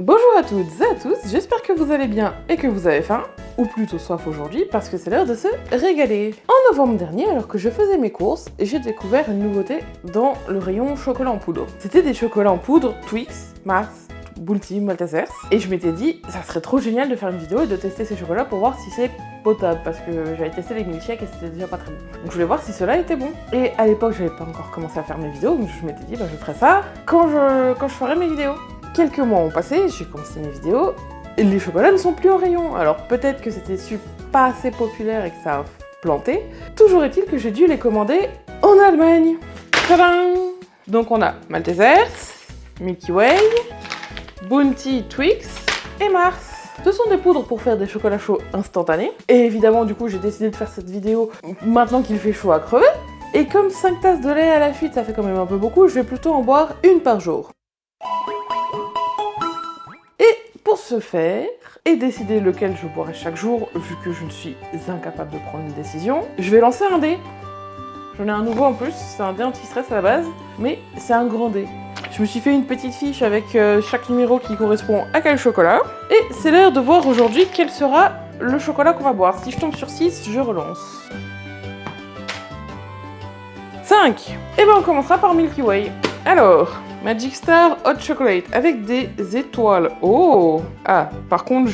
Bonjour à toutes et à tous, j'espère que vous allez bien et que vous avez faim, ou plutôt soif aujourd'hui parce que c'est l'heure de se régaler. En novembre dernier, alors que je faisais mes courses, j'ai découvert une nouveauté dans le rayon chocolat en poudre. C'était des chocolats en poudre Twix, Mars, Bounty, Maltesers, et je m'étais dit, ça serait trop génial de faire une vidéo et de tester ces chocolats pour voir si c'est potable, parce que j'avais testé les milkshakes et c'était déjà pas très bon. Donc je voulais voir si cela était bon. Et à l'époque, j'avais pas encore commencé à faire mes vidéos, donc je m'étais dit, bah je ferai ça quand je ferai mes vidéos. Quelques mois ont passé, j'ai commencé mes vidéos, et les chocolats ne sont plus en rayon. Alors peut-être que c'était pas assez populaire et que ça a planté. Toujours est-il que j'ai dû les commander en Allemagne. Tadam! Donc on a Maltesers, Milky Way, Bounty, Twix et Mars. Ce sont des poudres pour faire des chocolats chauds instantanés. Et évidemment, du coup, j'ai décidé de faire cette vidéo maintenant qu'il fait chaud à crever. Et comme 5 tasses de lait à la suite, ça fait quand même un peu beaucoup, je vais plutôt en boire une par jour. Et pour ce faire, et décider lequel je boirai chaque jour, vu que je ne suis incapable de prendre une décision, je vais lancer un dé. J'en ai un nouveau en plus, c'est un dé anti-stress à la base, mais c'est un grand dé. Je me suis fait une petite fiche avec chaque numéro qui correspond à quel chocolat. Et c'est l'heure de voir aujourd'hui quel sera le chocolat qu'on va boire. Si je tombe sur 6, je relance. 5. Et ben on commencera par Milky Way. Alors, Magic Star Hot Chocolate avec des étoiles. Oh! Ah, par contre,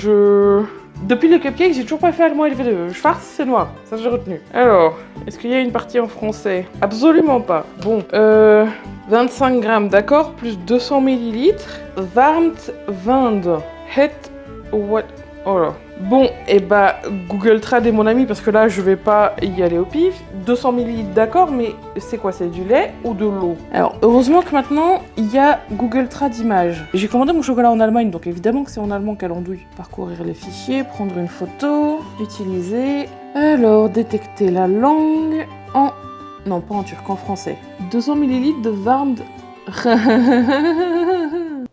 depuis le cupcake, j'ai toujours pas fait allemand élevé de Schwarz, c'est noir. Ça, j'ai retenu. Alors, est-ce qu'il y a une partie en français? Absolument pas. Bon, 25 grammes, d'accord, plus 200 millilitres. Warmt Wand. Het what? Oh là. Bon, et bah, Google Trad est mon ami parce que là, je vais pas y aller au pif. 200 millilitres, d'accord, mais c'est quoi? C'est du lait ou de l'eau? Alors, heureusement que maintenant, il y a Google Trad Images. J'ai commandé mon chocolat en Allemagne, donc évidemment que c'est en allemand qu'elle andouille. Parcourir les fichiers, prendre une photo, utiliser. Alors, détecter la langue en... Non, pas en turc, en français. 200 millilitres de Warmed...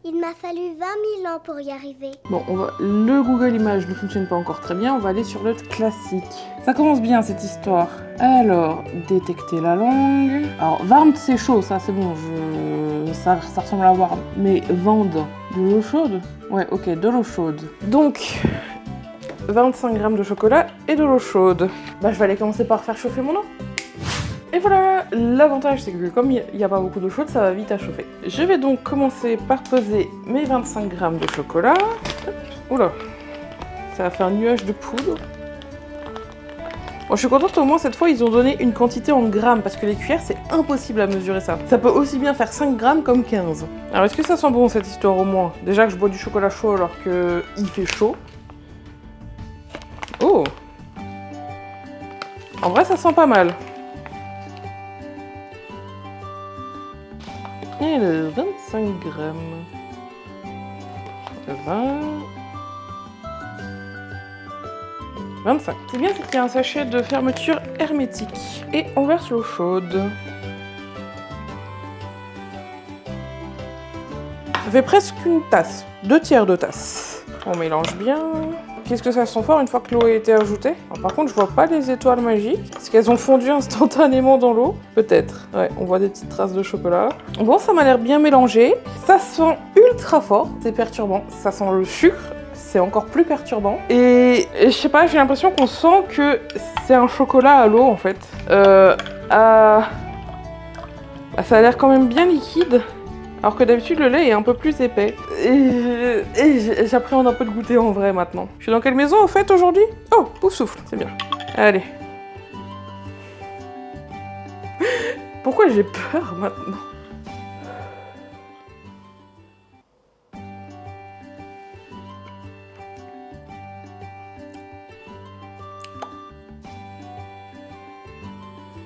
Il m'a fallu 20 000 ans pour y arriver. Bon, le Google Images ne fonctionne pas encore très bien, on va aller sur le classique. Ça commence bien cette histoire. Alors, détecter la langue. Alors, Warmed c'est chaud, ça c'est bon, ça ressemble à Warm. Mais Vande, de l'eau chaude? Ouais, ok, de l'eau chaude. Donc, 25 grammes de chocolat et de l'eau chaude. Bah, je vais aller commencer par faire chauffer mon eau. Et voilà, l'avantage c'est que comme il n'y a pas beaucoup d'eau chaude, ça va vite à chauffer. Je vais donc commencer par peser mes 25 grammes de chocolat. Oula, ça va faire un nuage de poudre. Bon, je suis contente, au moins cette fois ils ont donné une quantité en grammes, parce que les cuillères c'est impossible à mesurer ça. Ça peut aussi bien faire 5 grammes comme 15. Alors est-ce que ça sent bon cette histoire au moins? Déjà que je bois du chocolat chaud alors qu'il fait chaud. Oh! En vrai ça sent pas mal. Et le 25 grammes. 20. 25. C'est bien, c'est qu'il y a un sachet de fermeture hermétique. Et on verse l'eau chaude. Ça fait presque une tasse. 2 tiers de tasse. On mélange bien. Qu'est-ce que ça sent fort une fois que l'eau a été ajoutée? Alors, par contre, je vois pas les étoiles magiques. Est-ce qu'elles ont fondu instantanément dans l'eau? Peut-être. Ouais, on voit des petites traces de chocolat. Bon, ça m'a l'air bien mélangé. Ça sent ultra fort. C'est perturbant. Ça sent le sucre. C'est encore plus perturbant. Et je sais pas, j'ai l'impression qu'on sent que c'est un chocolat à l'eau, en fait. Bah, ça a l'air quand même bien liquide. Alors que d'habitude, le lait est un peu plus épais. Et j'appréhende un peu de goûter en vrai maintenant. Je suis dans quelle maison en fait aujourd'hui? Oh, pouf souffle, c'est bien. Allez. Pourquoi j'ai peur maintenant?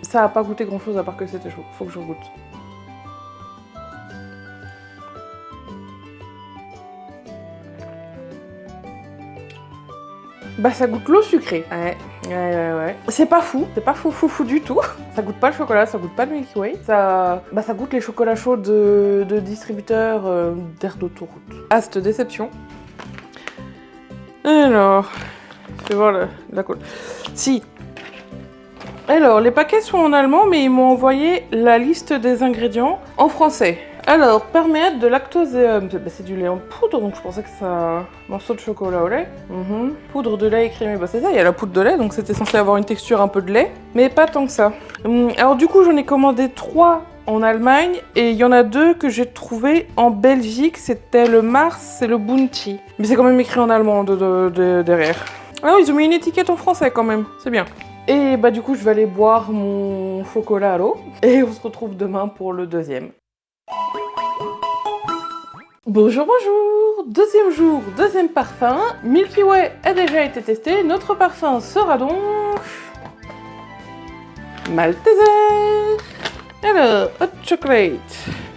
Ça a pas goûté grand chose à part que c'était chaud. Faut que je goûte. Bah ça goûte l'eau sucrée. Ouais. C'est pas fou du tout. Ça goûte pas le chocolat, ça goûte pas le Milky Way. Ça goûte les chocolats chauds de distributeurs d'air d'autoroute. Ah, cette déception. Alors, je vais voir la colle. Si. Alors, les paquets sont en allemand, mais ils m'ont envoyé la liste des ingrédients en français. Alors, perméate de lactoséum. C'est du lait en poudre, donc je pensais que ça... Morceau de chocolat au lait. Poudre de lait écrémé. C'est ça, il y a la poudre de lait, donc c'était censé avoir une texture un peu de lait, mais pas tant que ça. Alors du coup, j'en ai commandé 3 en Allemagne, et il y en a 2 que j'ai trouvé en Belgique. C'était le Mars et le Bounty. Mais c'est quand même écrit en allemand derrière. Ah oui, ils ont mis une étiquette en français quand même, c'est bien. Et bah du coup, je vais aller boire mon chocolat à l'eau, et on se retrouve demain pour le deuxième. Bonjour, bonjour! Deuxième jour, deuxième parfum. Milky Way a déjà été testé. Notre parfum sera donc... Malteser! Alors, hot chocolate.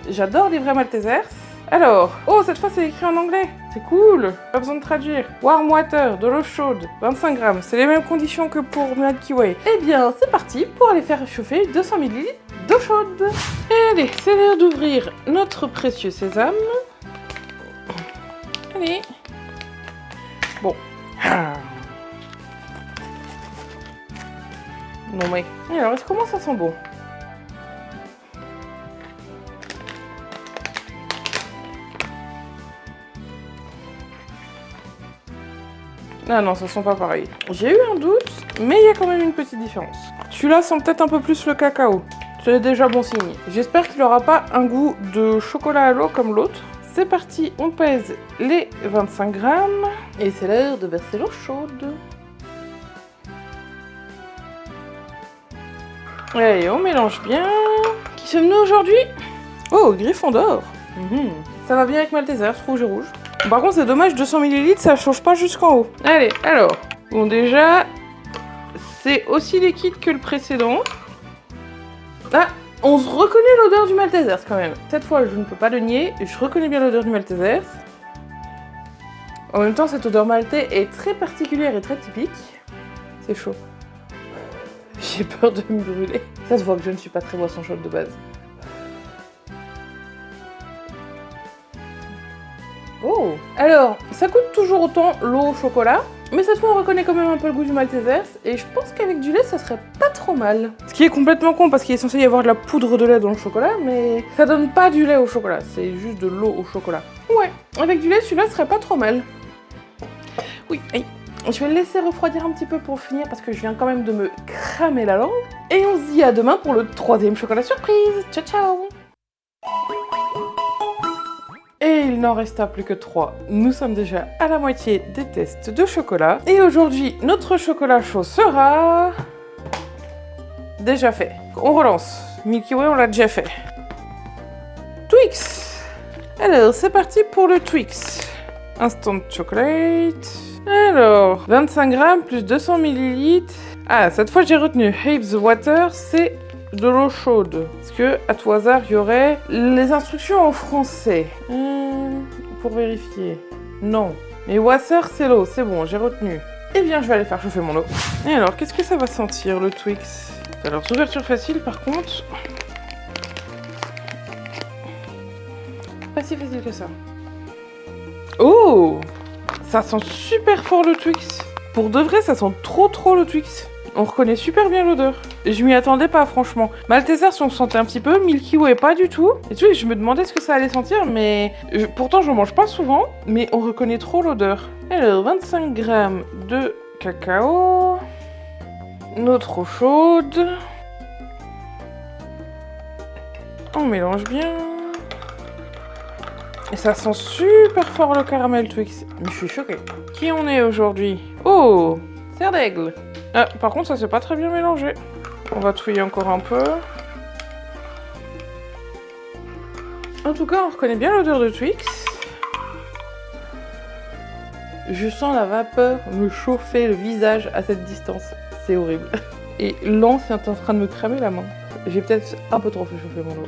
J'adore les vrais Maltesers. Alors, oh, cette fois c'est écrit en anglais. C'est cool. Pas besoin de traduire. Warm water, de l'eau chaude, 25 grammes. C'est les mêmes conditions que pour Milky Way. Eh bien, c'est parti pour aller faire chauffer 200 ml d'eau chaude. Allez, c'est l'heure d'ouvrir notre précieux sésame. Allez. Bon. Non mais... Alors, comment ça sent bon? Ah non, ça sent pas pareil. J'ai eu un doute, mais il y a quand même une petite différence. Celui-là sent peut-être un peu plus le cacao. C'est déjà bon signe. J'espère qu'il n'aura pas un goût de chocolat à l'eau comme l'autre. C'est parti, on pèse les 25 grammes. Et c'est l'heure de verser l'eau chaude. Allez, on mélange bien. Qui sommes-nous aujourd'hui? Oh, Gryffondor. Ça va bien avec Malteser, rouge et rouge. Par contre, c'est dommage, 200 ml, ça chauffe pas jusqu'en haut. Allez, alors. Bon, déjà, c'est aussi liquide que le précédent. Ah, on se reconnaît l'odeur du Malteser quand même. Cette fois, je ne peux pas le nier, je reconnais bien l'odeur du Malteser. En même temps, cette odeur maltais est très particulière et très typique. C'est chaud. J'ai peur de me brûler. Ça se voit que je ne suis pas très boisson chaude de base. Oh! Alors, ça coûte toujours autant l'eau au chocolat, mais cette fois on reconnaît quand même un peu le goût du Malteser, et je pense qu'avec du lait ça serait pas trop mal. Ce qui est complètement con parce qu'il est censé y avoir de la poudre de lait dans le chocolat, mais ça donne pas du lait au chocolat, c'est juste de l'eau au chocolat. Ouais, avec du lait celui-là serait pas trop mal. Oui, aïe. Je vais le laisser refroidir un petit peu pour finir parce que je viens quand même de me cramer la langue. Et on se dit à demain pour le 3e chocolat surprise. Ciao ciao! Et il n'en resta plus que 3. Nous sommes déjà à la moitié des tests de chocolat. Et aujourd'hui, notre chocolat chaud sera... déjà fait. On relance. Milky Way, on l'a déjà fait. Twix. Alors, c'est parti pour le Twix. Instant chocolate. Alors, 25 grammes plus 200 ml. Ah, cette fois j'ai retenu. Hibs Water, c'est de l'eau chaude. Est-ce que, à tout hasard, il y aurait les instructions en français pour vérifier. Non. Mais water, c'est l'eau, c'est bon, j'ai retenu. Eh bien, je vais aller faire chauffer mon eau. Et alors, qu'est-ce que ça va sentir, le Twix? Alors, ouverture facile, par contre. Pas si facile que ça. Oh! Ça sent super fort le Twix. Pour de vrai, ça sent trop le Twix. On reconnaît super bien l'odeur. Je m'y attendais pas, franchement. Malteser, on se sentait un petit peu. Milky Way, pas du tout. Et Twix, je me demandais ce que ça allait sentir, mais... Pourtant, je mange pas souvent, mais on reconnaît trop l'odeur. Alors, 25 grammes de cacao. Notre eau chaude. On mélange bien. Et ça sent super fort le caramel Twix. Mais je suis choquée. Qui on est aujourd'hui? Oh, serre d'aigle. Ah, par contre, ça s'est pas très bien mélangé. On va touiller encore un peu. En tout cas, on reconnaît bien l'odeur de Twix. Je sens la vapeur me chauffer le visage à cette distance. C'est horrible. Et l'anse est en train de me cramer la main. J'ai peut-être un peu trop fait chauffer mon eau.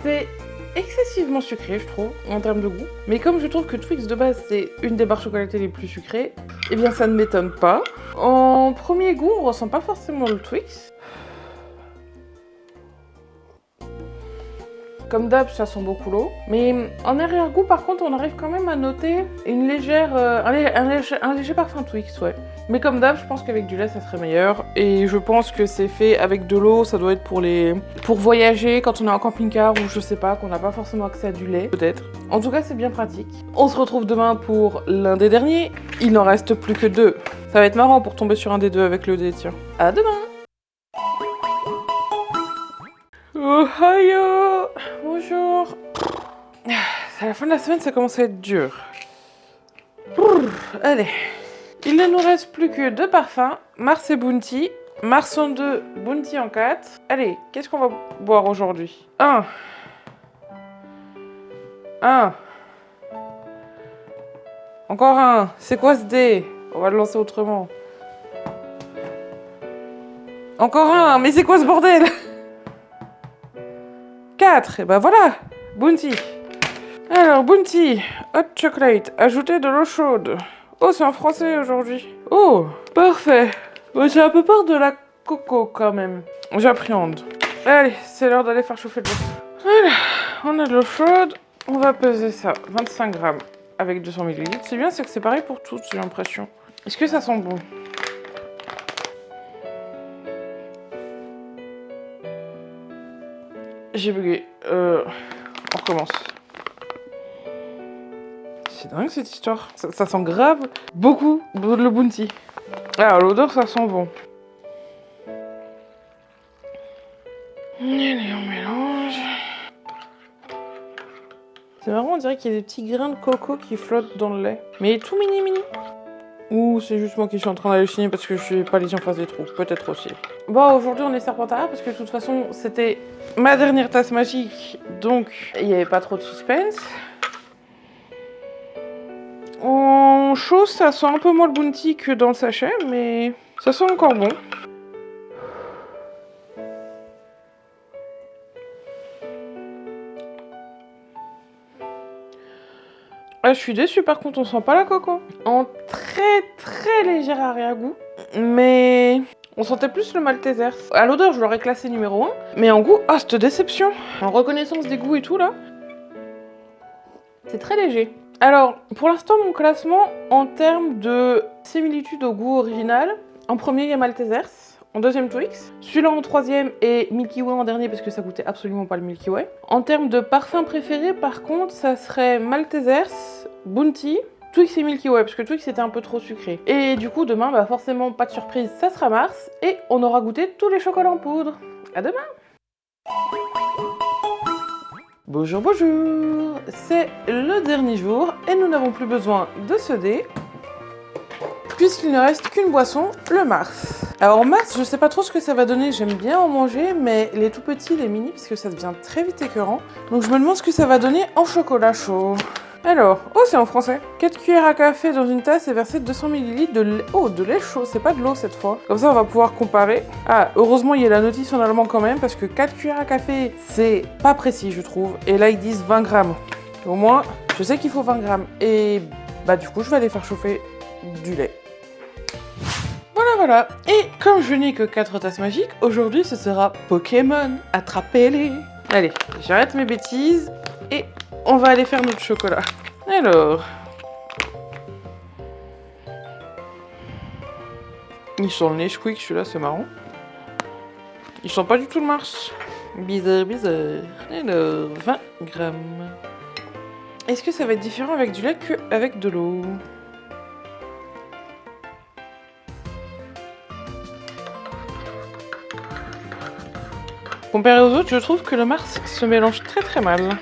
C'est excessivement sucré, je trouve, en termes de goût. Mais comme je trouve que Twix de base c'est une des barres chocolatées les plus sucrées, eh bien ça ne m'étonne pas. En premier goût, on ressent pas forcément le Twix. Comme d'hab, ça sent beaucoup l'eau. Mais en arrière-goût, par contre, on arrive quand même à noter une légère, un léger parfum Twix, ouais. Mais comme d'hab, je pense qu'avec du lait, ça serait meilleur. Et je pense que c'est fait avec de l'eau, ça doit être pour voyager quand on est en camping-car ou je sais pas, qu'on n'a pas forcément accès à du lait, peut-être. En tout cas, c'est bien pratique. On se retrouve demain pour l'un des derniers. Il n'en reste plus que 2. Ça va être marrant pour tomber sur un des 2 avec le dé, tiens. À demain! Ohio! Bonjour! C'est la fin de la semaine, ça commence à être dur. Allez. Il ne nous reste plus que 2 parfums, Mars et Bounty. Mars en 2, Bounty en 4. Allez, qu'est-ce qu'on va boire aujourd'hui? 1. Encore un. C'est quoi ce dé? On va le lancer autrement. Encore un. Mais c'est quoi ce bordel? 4. Et ben voilà. Bounty. Alors, Bounty. Hot chocolate. Ajoutez de l'eau chaude. Oh, c'est en français aujourd'hui. Oh, parfait. Bon, j'ai un peu peur de la coco quand même. J'appréhende. Allez, c'est l'heure d'aller faire chauffer de l'eau. Voilà, on a de l'eau chaude. On va peser ça, 25 grammes avec 200 ml. C'est bien, c'est que c'est pareil pour toutes, j'ai l'impression. Est-ce que ça sent bon? J'ai bugué. On recommence. C'est dingue cette histoire. Ça sent grave beaucoup le Bounty. Alors l'odeur ça sent bon. Allez on mélange. C'est marrant, on dirait qu'il y a des petits grains de coco qui flottent dans le lait. Mais tout mini. Ou c'est juste moi qui suis en train d'halluciner parce que je suis pas les yeux en face des trous. Peut-être aussi. Bon, aujourd'hui on est Serpentara parce que de toute façon c'était ma dernière tasse magique. Donc il n'y avait pas trop de suspense. En chaud, ça sent un peu moins le Bounty que dans le sachet, mais ça sent encore bon. Ah, je suis déçue, par contre, on sent pas la coco. En très léger arrière-goût, mais on sentait plus le Malteser. À l'odeur, je l'aurais classé numéro 1, mais en goût, ah, cette déception. En reconnaissance des goûts et tout, là, c'est très léger. Alors, pour l'instant, mon classement, en termes de similitude au goût original, en premier, il y a Maltesers, en deuxième, Twix. Celui-là en troisième et Milky Way en dernier, parce que ça goûtait absolument pas le Milky Way. En termes de parfum préféré, par contre, ça serait Maltesers, Bounty, Twix et Milky Way, parce que Twix était un peu trop sucré. Et du coup, demain, bah forcément, pas de surprise, ça sera Mars, et on aura goûté tous les chocolats en poudre. À demain! Bonjour, c'est le dernier jour et nous n'avons plus besoin de ce dé puisqu'il ne reste qu'une boisson, le Mars. Alors Mars, je sais pas trop ce que ça va donner, j'aime bien en manger, mais les tout petits, les mini, parce que ça devient très vite écœurant. Donc je me demande ce que ça va donner en chocolat chaud. Alors, oh c'est en français. 4 cuillères à café dans une tasse et verser 200 ml de lait. Oh, de lait chaud, c'est pas de l'eau cette fois. Comme ça on va pouvoir comparer. Ah, heureusement il y a la notice en allemand quand même, parce que 4 cuillères à café, c'est pas précis je trouve. Et là ils disent 20 grammes. Au moins, je sais qu'il faut 20 grammes. Et bah du coup je vais aller faire chauffer du lait. Voilà. Et comme je n'ai que 4 tasses magiques, aujourd'hui ce sera Pokémon. Attrapez-les. Allez, j'arrête mes bêtises et on va aller faire notre chocolat. Alors... Il sent le Nesquik, celui-là, c'est marrant. Il sent pas du tout le Mars. Bizarre. Alors, 20 grammes. Est-ce que ça va être différent avec du lait qu'avec de l'eau? Comparé aux autres, je trouve que le Mars se mélange très mal.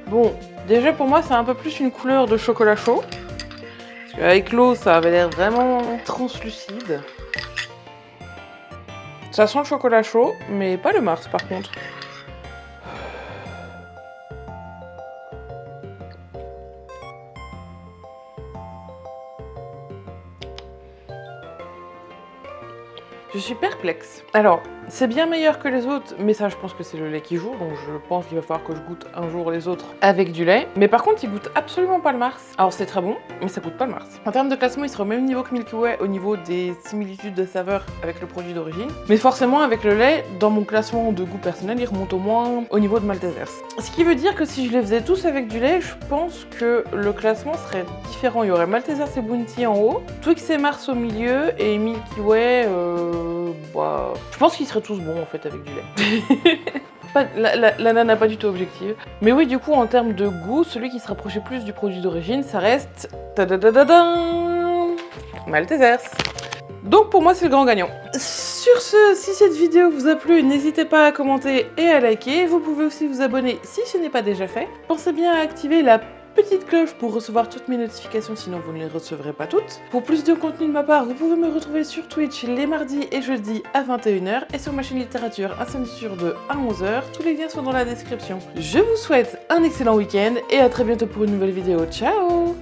Bon, déjà pour moi, c'est un peu plus une couleur de chocolat chaud. Parce qu'avec l'eau, ça avait l'air vraiment translucide. Ça sent le chocolat chaud, mais pas le Mars par contre. Je suis perplexe. Alors, C'est bien meilleur que les autres, mais ça je pense que c'est le lait qui joue, donc je pense qu'il va falloir que je goûte un jour les autres avec du lait. Mais par contre, il goûte absolument pas le Mars. Alors c'est très bon, mais ça goûte pas le Mars. En termes de classement, il sera au même niveau que Milky Way au niveau des similitudes de saveur avec le produit d'origine. Mais forcément, avec le lait, dans mon classement de goût personnel, il remonte au moins au niveau de Maltesers. Ce qui veut dire que si je les faisais tous avec du lait, je pense que le classement serait différent. Il y aurait Maltesers et Bounty en haut, Twix et Mars au milieu, et Milky Way, je pense qu'ils seraient tous bons en fait avec du lait. La nana pas du tout objective. Mais oui, du coup, en termes de goût, celui qui se rapprochait plus du produit d'origine, ça reste... Maltesers. Donc pour moi, c'est le grand gagnant. Sur ce, si cette vidéo vous a plu, n'hésitez pas à commenter et à liker. Vous pouvez aussi vous abonner si ce n'est pas déjà fait. Pensez bien à activer la petite cloche pour recevoir toutes mes notifications, sinon vous ne les recevrez pas toutes. Pour plus de contenu de ma part, vous pouvez me retrouver sur Twitch les mardis et jeudis à 21h et sur ma chaîne littérature un samedi sur deux à 11h. Tous les liens sont dans la description. Je vous souhaite un excellent week-end et à très bientôt pour une nouvelle vidéo. Ciao!